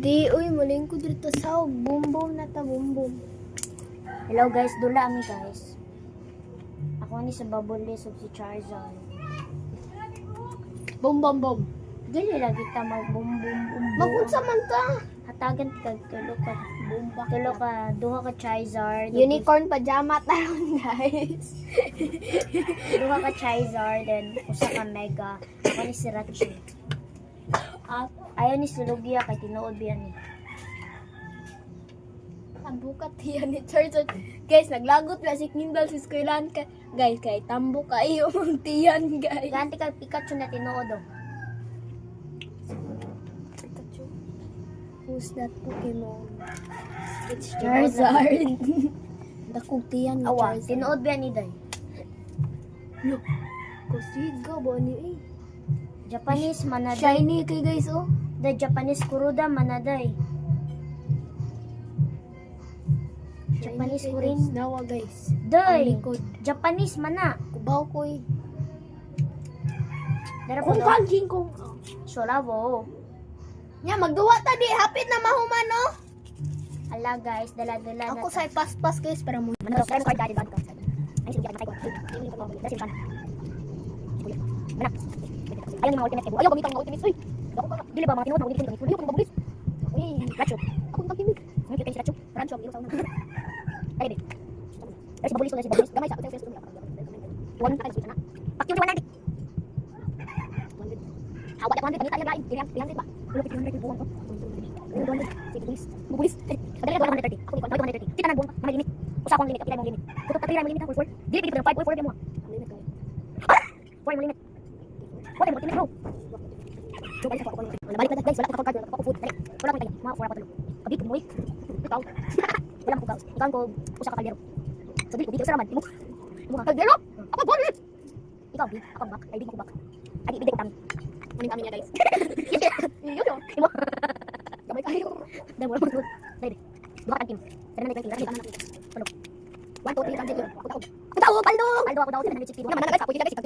Di, uy, muling ko dito sa bumbum na ta, bumbum. Hello guys, dula ami guys. Ako ni sa Bubble List of si Charizard. Bum, bum, bum. Dili lagi ta mag bum bum bum. Makunsa man ta. Hatagan kag tulo ka Bumba. tulo ka duha ka Charizard. Unicorn pajama taron, guys. Duha ka Charizard then usa ka Mega. Ako ni si Rachu. At Ayaw ni si Lugia kay tinuod biya ni. tambukat yan ni Charizard. Guys, naglagot na si Kindle sa eskwelahan ka. Guys, kay tambo kayo mong tiyan, guys. Ganti kag Pikachu na tinuod oh. Pikachu. Who's that Pokemon? It's Charizard. Dakong tiyan ni Awa, Charizard. tinuod biya ni day. Look. Kasiga ba ni eh? Japanese manaday. Shiny kay guys, oh. The Japanese Kuruda manaday. Japanese Shiny ko kay rin. guys. Nawa, guys. Ang Day. likod. Japanese mana. Kubaw ko eh. Dara po Kung do. kanjing kong... Solavo. Nya, magduwa ta di. Hapit na mahuman, no? Ala guys, dala-dala Ako sa pas-pas, guys, para mo. Ano daw card dati dati. Ay sige, matay ko. Ini ko. Dasi pan. Mana? Ayaw mga ultimate. Ayaw gamitan ng ultimate. Uy. Dako ka. Dili ba mga tinuod ng ultimate? Ayaw ko mabulis. Uy, Rachu. Ako nang timid. Ngayon kita si Rachu. Rancho ang iyo sa una. Ay, di. Dasi babulis ko dasi babulis. Gamay sa ako sa studio. One time sweet na. Pakyo ni 190. Awak dak 100 kanita lain. Kiriang 300 ba? Ulo kita 100 buwan ko. 200. Sige, bulis. Bulis. Kadali ka 130. Ako ni 130. Kita nang buwan. Mga limit. Usa ko ang limit. Kapila mo limit. Tutok kapila mo limit ako. Dili dili 5.4 mo. Ang limit kay. 4 mo limit. Wala mo limit bro. So balik ako. Wala balik na guys. Wala ko card. Wala ko food. Dali. Wala ko tayo. Mga 4 ako tulo. Kabit mo eh. Ikaw. Wala ko gaus. Ikaw ko usa ka kaldero. So dili ko dito sa raman. Imo ka kaldero. Ako bon. Ikaw bi. Ako bak. Ay di ko bak. Ay di ko kami. Muning kami niya guys. Iyo yo. Imo. Gamay kayo. Dai mo mo. Dai. Duha ka team. Sana na kay kami naman. Ano? 1 2 3 4 5 6 7 8 9 10. Ako daw, paldo. Paldo ako daw 760. Wala man na guys. Ako kita guys.